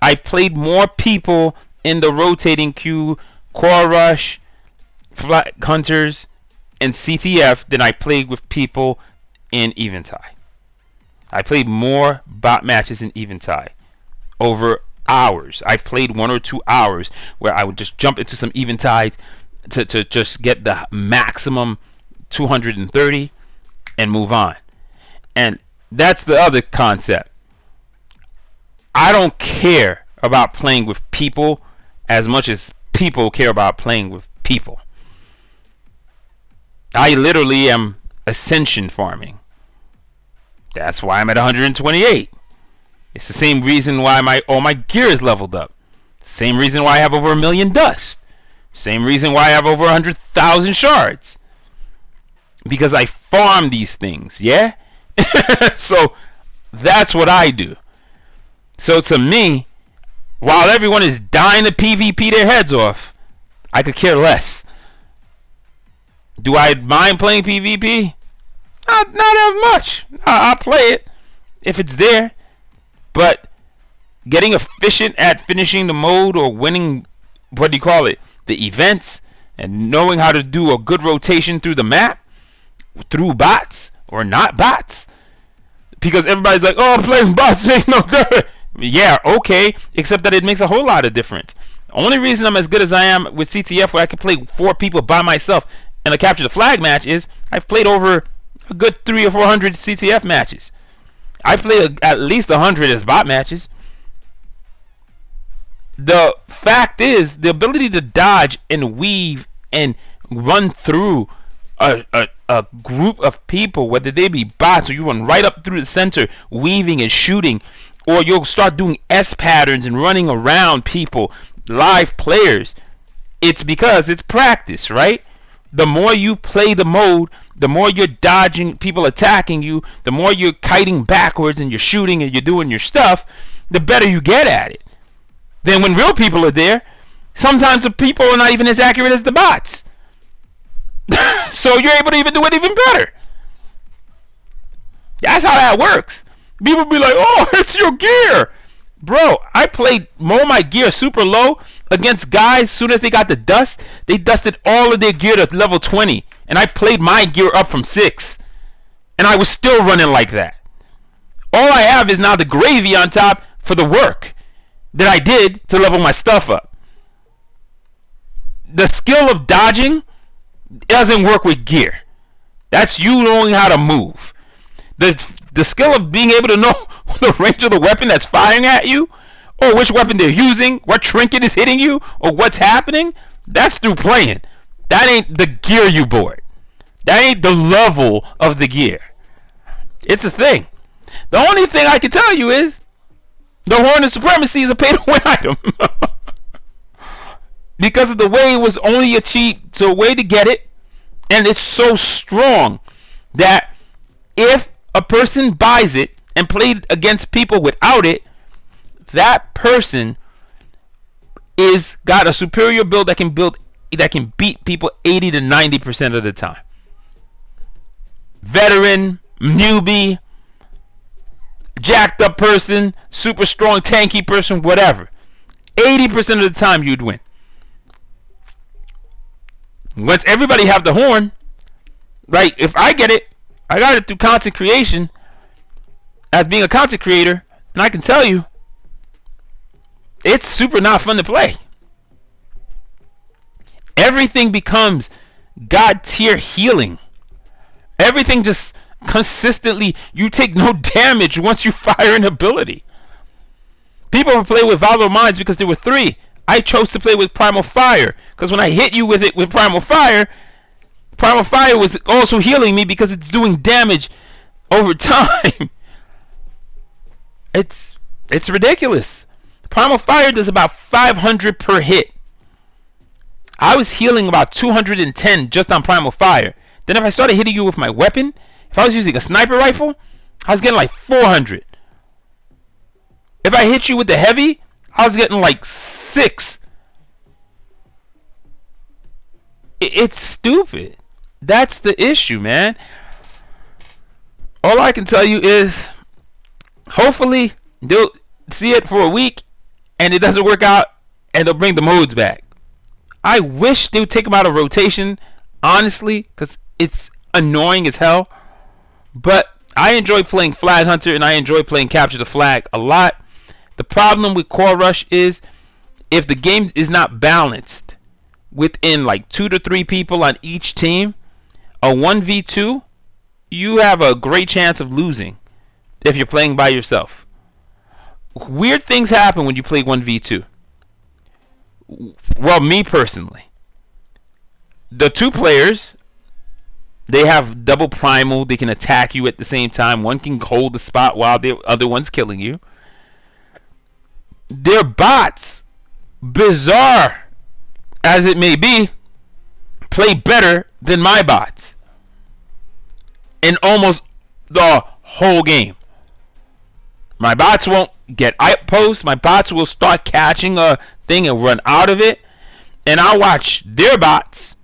I've played more people in the rotating queue, Core Rush, Flag Hunters, and CTF than I played with people in Eventide. I played more bot matches in Eventide over hours. I've played 1 or 2 hours where I would just jump into some Eventides to just get the maximum 230 and move on. And that's the other concept. I don't care about playing with people as much as people care about playing with people. I literally am ascension farming. That's why I'm at 128. It's the same reason why all my gear is leveled up. Same reason why I have over 1 million dust. Same reason why I have over 100,000 shards. Because I farm these things, yeah? So that's what I do. So to me, while everyone is dying to PvP their heads off, I could care less. Do I mind playing PvP? Not as much. I'll play it if it's there. But getting efficient at finishing the mode or winning, what do you call it, the events, and knowing how to do a good rotation through the map, through bots or not bots. Because everybody's like, oh, playing bots makes no difference. Yeah, okay, except that it makes a whole lot of difference. The only reason I'm as good as I am with CTF, where I can play 4 people by myself in a capture the flag match, is I've played over a good 300 or 400 CTF matches. I play at least 100 as bot matches. The fact is, the ability to dodge and weave and run through a group of people, whether they be bots or you run right up through the center weaving and shooting, or you'll start doing S patterns and running around people, live players, it's because it's practice, right? The more you play the mode, the more you're dodging people attacking you, the more you're kiting backwards and you're shooting and you're doing your stuff, the better you get at it. Then when real people are there, sometimes the people are not even as accurate as the bots. So you're able to even do it even better. That's how that works. People be like, oh, it's your gear. Bro, I played my gear super low against guys. As soon as they got the dust, they dusted all of their gear to level 20. And I played my gear up from 6. And I was still running like that. All I have is now the gravy on top for the work that I did to level my stuff up. The skill of dodging doesn't work with gear. That's you knowing how to move. The skill of being able to know the range of the weapon that's firing at you, or which weapon they're using, what trinket is hitting you, or what's happening, that's through playing. That ain't the gear you bought. That ain't the level of the gear. It's a thing. The only thing I can tell you is the Horn of Supremacy is a pay-to-win item. Because of the way it was only achieved, so a way to get it, and it's so strong that if a person buys it and plays against people without it, that person is got a superior build that can beat people 80 to 90% of the time. Veteran, newbie, jacked up person, super strong tanky person, whatever. 80% of the time you'd win. Once everybody have the horn, right? If I get it, I got it through content creation as being a content creator, and I can tell you, it's super not fun to play. Everything becomes God tier healing. Everything just consistently, you take no damage once you fire an ability. People would play with Volatile Minds because there were 3. I chose to play with Primal Fire because when I hit you with it with Primal Fire was also healing me because it's doing damage over time. It's ridiculous. Primal Fire does about 500 per hit. I was healing about 210 just on Primal Fire. Then if I started hitting you with my weapon, if I was using a sniper rifle, I was getting like 400. If I hit you with the heavy, I was getting like 6. It's stupid. That's the issue, man. All I can tell you is, hopefully they'll see it for a week and it doesn't work out and they'll bring the modes back. I wish they would take them out of rotation, honestly, because it's annoying as hell. But I enjoy playing Flag Hunter and I enjoy playing Capture the Flag a lot. The problem with Core Rush is if the game is not balanced within like 2 to 3 people on each team, a 1v2, you have a great chance of losing if you're playing by yourself. Weird things happen when you play 1v2. Well, me personally, the 2 players, they have double primal. They can attack you at the same time. One can hold the spot while the other one's killing you. Their bots, bizarre as it may be, play better than my bots in almost the whole game. My bots won't get outposts. My bots will start catching a thing and run out of it, and I'll watch their bots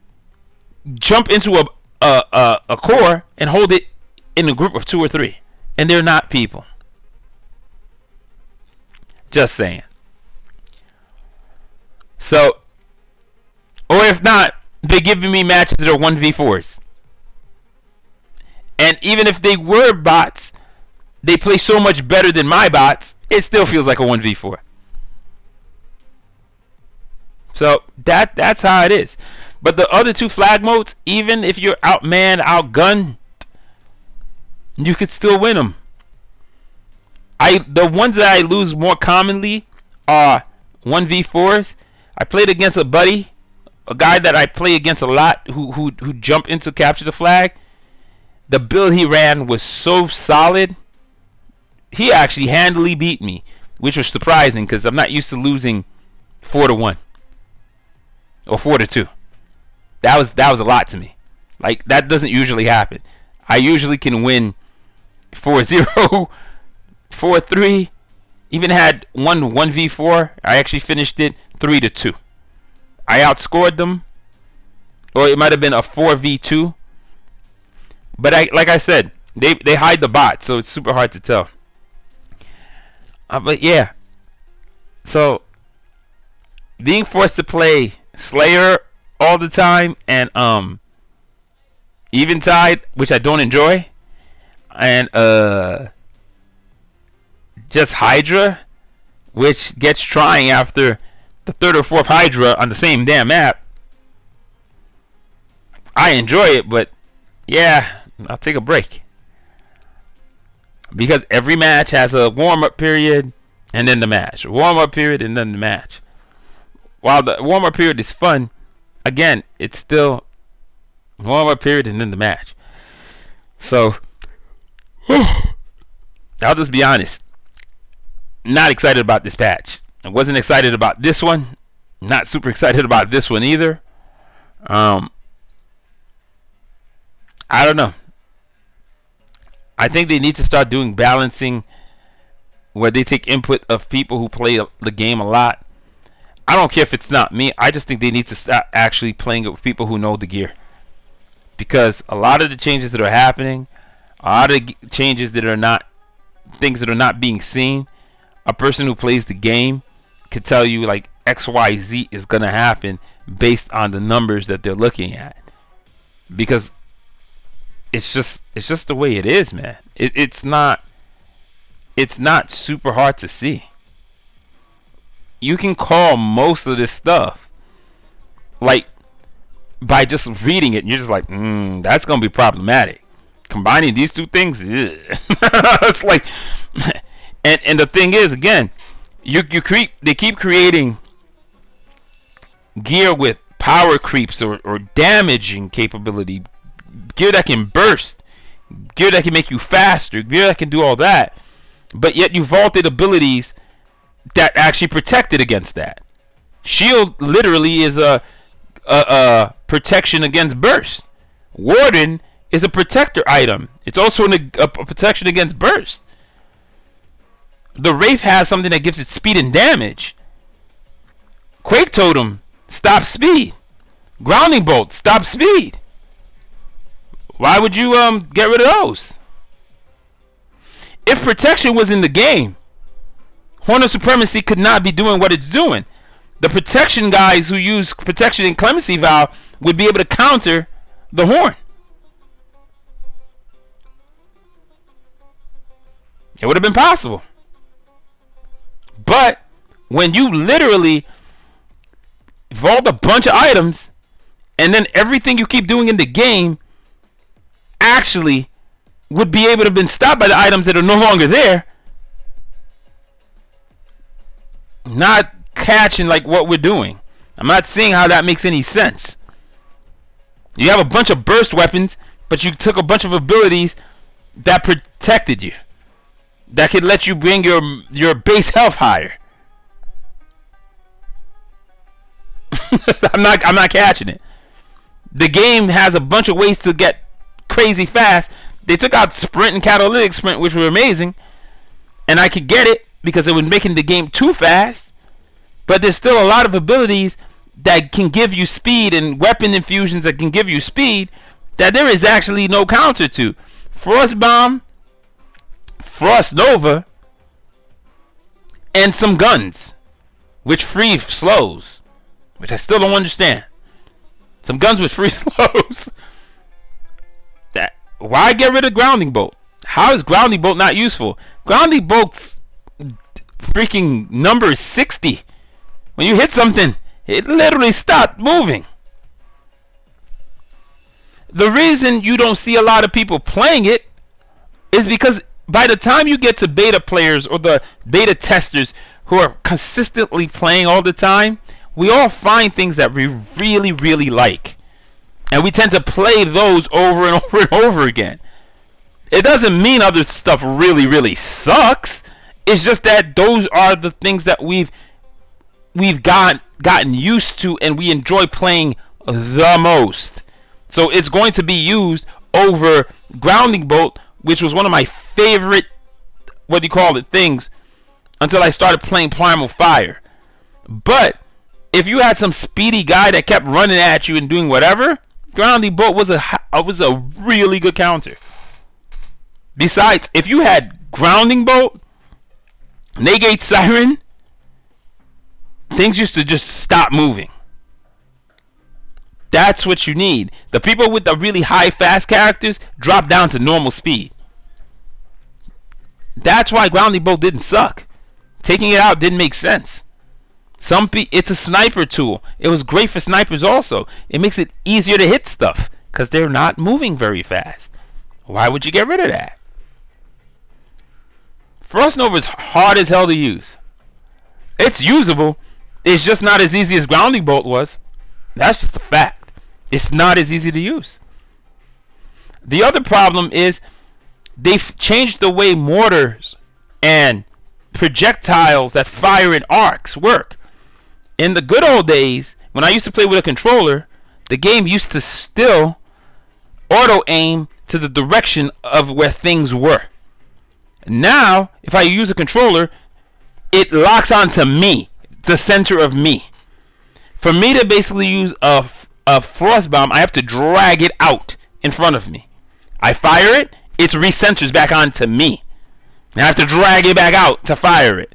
jump into a core and hold it in a group of 2 or 3, and they're not people. Just saying. So Or if not, they're giving me matches that are 1v4s. And even if they were bots, they play so much better than my bots, it still feels like a 1v4. So that's how it is. But the other two flag modes, even if you're outmanned, outgunned, you could still win them. The ones that I lose more commonly are 1v4s. I played against a buddy, a guy that I play against a lot, who jumped into capture the flag. The build he ran was so solid. He actually handily beat me, which was surprising because I'm not used to losing 4-1 or 4-2. That was a lot to me. Like, that doesn't usually happen. I usually can win 4-0, 4-3. Even had 1v4. I actually finished it 3-2. I outscored them, or it might have been a 4v2. But like I said, they hide the bot, so it's super hard to tell. But yeah, so being forced to play Slayer all the time and Eventide, which I don't enjoy, and just Hydra, which gets trying after the third or fourth Hydra on the same damn map. I enjoy it, but yeah, I'll take a break. Because every match has a warm-up period and then the match. Warm-up period and then the match. While the warm-up period is fun, again, it's still warm-up period and then the match. So, I'll just be honest. Not excited about this patch. I wasn't excited about this one. Not super excited about this one either. I don't know. I think they need to start doing balancing where they take input of people who play the game a lot. I don't care if it's not me. I just think they need to start actually playing it with people who know the gear. Because a lot of the changes that are happening, a lot of the changes that are not, things that are not being seen, a person who plays the game could tell you like XYZ is going to happen based on the numbers that they're looking at. Because it's just the way it is, man. It's not super hard to see. You can call most of this stuff like by just reading it, and you're just like, that's gonna be problematic. Combining these two things, it's like, and the thing is, again, they keep creating gear with power creeps or damaging capability. Gear that can burst, gear that can make you faster, gear that can do all that, but yet you vaulted abilities that actually protected against that. Shield literally is a protection against burst. Warden is a protector item. It's also a protection against burst. The Wraith has something that gives it speed and damage. Quake Totem stops speed. Grounding Bolt stops speed. Why would you get rid of those? If protection was in the game, Horn of Supremacy could not be doing what it's doing. The protection guys who use protection and clemency vow would be able to counter the Horn. It would have been possible. But when you literally vault a bunch of items and then everything you keep doing in the game actually would be able to have been stopped by the items that are no longer there, not catching like what we're doing. I'm not seeing how that makes any sense. You have a bunch of burst weapons, but you took a bunch of abilities that protected you, that could let you bring your base health higher. I'm not catching it. The game has a bunch of ways to get crazy fast. They took out sprint and catalytic sprint, which were amazing, and I could get it because it was making the game too fast. But there's still a lot of abilities that can give you speed and weapon infusions that can give you speed that there is actually no counter to. Frost Bomb, Frost Nova, and some guns, which free slows, which I still don't understand. Some guns with free slows. Why get rid of grounding bolt? How is grounding bolt not useful? Grounding bolt's freaking number is 60. When you hit something, it literally stopped moving. The reason you don't see a lot of people playing it is because by the time you get to beta players or the beta testers who are consistently playing all the time, we all find things that we really, really like. And we tend to play those over and over and over again. It doesn't mean other stuff really, really sucks. It's just that those are the things that we've gotten used to and we enjoy playing the most. So it's going to be used over grounding bolt, which was one of my favorite, things until I started playing Primal Fire. But if you had some speedy guy that kept running at you and doing whatever, grounding bolt was a really good counter. Besides, if you had grounding bolt, negate siren, things used to just stop moving. That's what you need. The people with the really high fast characters drop down to normal speed. That's why grounding bolt didn't suck. Taking it out didn't make sense. It's a sniper tool. It was great for snipers also. It makes it easier to hit stuff because they're not moving very fast. Why would you get rid of that? Frost Nova is hard as hell to use. It's usable. It's just not as easy as grounding bolt was. That's just a fact. It's not as easy to use. The other problem is they've changed the way mortars and projectiles that fire in arcs work. In the good old days, when I used to play with a controller, the game used to still auto aim to the direction of where things were. Now, if I use a controller, it locks onto me, the center of me. For me to basically use a frost bomb, I have to drag it out in front of me. I fire it, it recenters back onto me. And I have to drag it back out to fire it.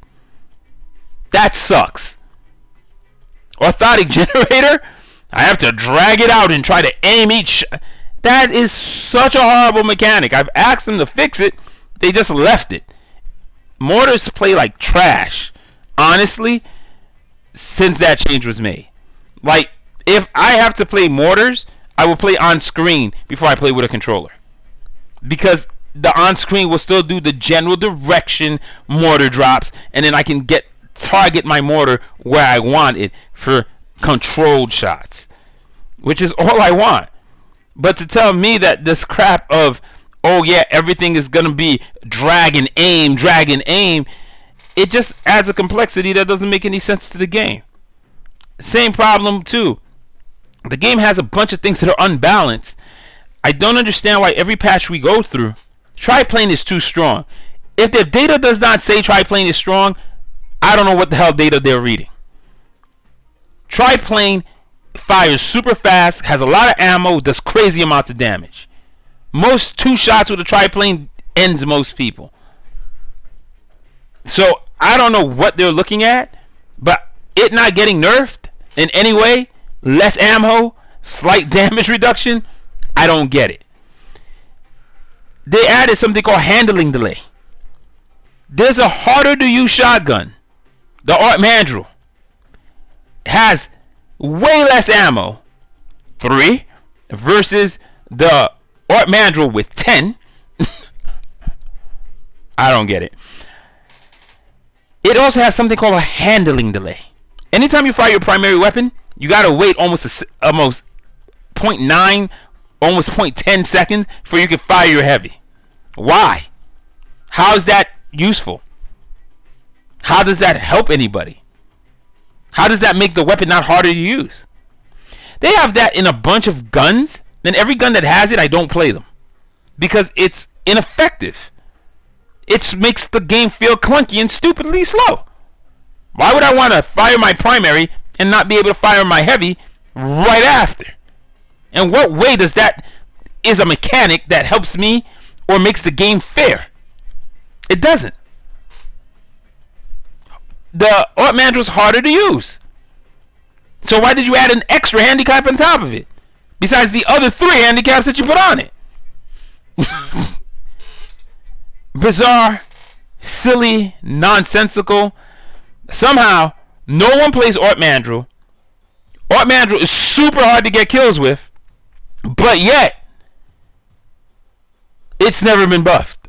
That sucks. Orthotic generator, I have to drag it out and try to aim each. That is such a horrible mechanic. I've asked them to fix it. They just left it. Mortars play like trash. Honestly, since that change was made. Like, if I have to play mortars, I will play on screen before I play with a controller. Because the on screen will still do the general direction mortar drops, and then I can target my mortar where I want it for controlled shots, which is all I want. But to tell me that this crap of, oh yeah, everything is gonna be drag and aim, it just adds a complexity that doesn't make any sense to the game. Same problem too. The game has a bunch of things that are unbalanced. I don't understand why every patch we go through, Triplane is too strong. If their data does not say Triplane is strong, I don't know what the hell data they're reading. Triplane fires super fast, has a lot of ammo, does crazy amounts of damage. Most 2 shots with a triplane ends most people. So I don't know what they're looking at, but it not getting nerfed in any way, less ammo, slight damage reduction, I don't get it. They added something called handling delay. There's a harder to use shotgun. The Art Mandrel has way less ammo, 3, versus the Art Mandrel with 10. I don't get it. It also has something called a handling delay. Anytime you fire your primary weapon, you gotta wait almost 0.9, almost 0.10 seconds before you can fire your heavy. Why? How is that useful? How does that help anybody? How does that make the weapon not harder to use? They have that in a bunch of guns. Then every gun that has it, I don't play them. Because it's ineffective. It makes the game feel clunky and stupidly slow. Why would I want to fire my primary and not be able to fire my heavy right after? And what way does that is a mechanic that helps me or makes the game fair? It doesn't. The Art Mandrel's harder to use. So why did you add an extra handicap on top of it? besides the other 3 handicaps that you put on it. Bizarre, silly, nonsensical. Somehow, no one plays Ort Mandrill. Ort Mandrill is super hard to get kills with, but yet, it's never been buffed.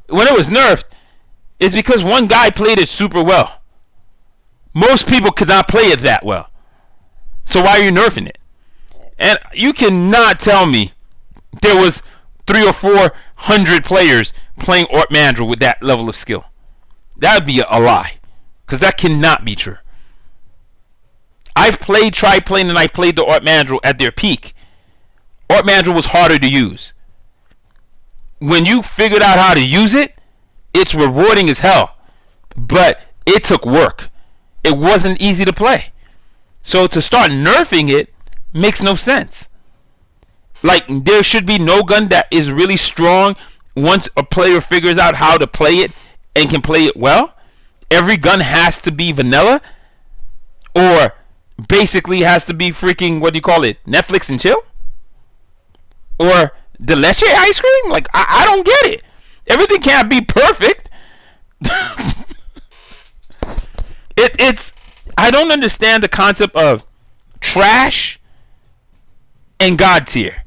When it was nerfed, it's because one guy played it super well. Most people could not play it that well. So why are you nerfing it? And you cannot tell me there was 300 or 400 players playing Ort Mandrill with that level of skill. That would be a lie, because that cannot be true. I've tried playing, and I played the Ort Mandrill at their peak. Ort Mandrill was harder to use. When you figured out how to use it, it's rewarding as hell. But it took work. It wasn't easy to play. So to start nerfing it makes no sense. Like, there should be no gun that is really strong once a player figures out how to play it and can play it well. Every gun has to be vanilla, or basically has to be freaking, what do you call it, Netflix and chill, or the leche ice cream. Like, I don't get it. Everything can't be perfect. It's I don't understand the concept of trash and god tier.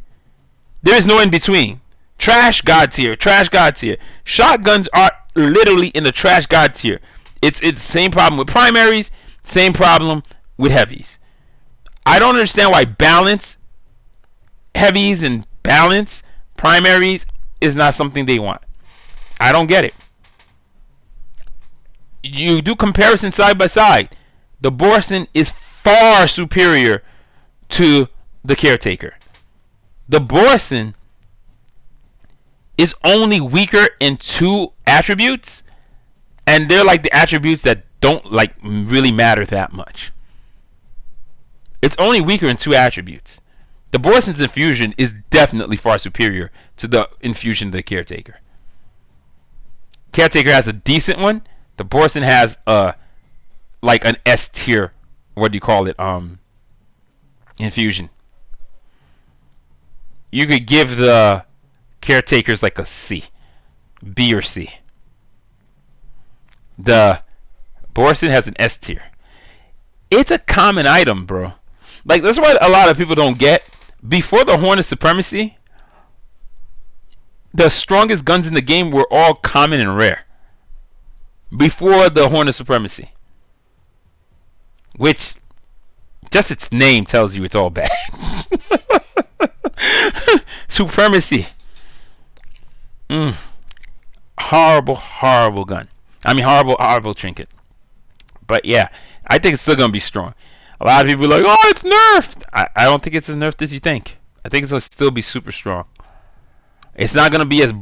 There is no in between. Trash, god tier. Trash, god tier. Shotguns are literally in the trash god tier. It's same problem with primaries, same problem with heavies. I don't understand why balance heavies and balance primaries is not something they want. I don't get it. You do comparison side by side. The Borson is far superior to the Caretaker. The Borson is only weaker in 2 attributes, and they're like the attributes that don't like really matter that much. It's only weaker in 2 attributes. The Borson's Infusion is definitely far superior to the Infusion of the Caretaker. Caretaker has a decent one. The Borson has like an S tier, what do you call it, Infusion. You could give the Caretakers like a C, B or C. The Borson has an S tier. It's a common item, bro. Like, that's what a lot of people don't get. Before the Horn of Supremacy, the strongest guns in the game were all common and rare. Before the Horn of Supremacy, which just its name tells you it's all bad. Supremacy. Horrible, horrible gun. I mean, horrible, horrible trinket. But yeah, I think it's still gonna be strong. A lot of people are like, oh, it's nerfed. I don't think it's as nerfed as you think. I think it's gonna still be super strong. It's not gonna be as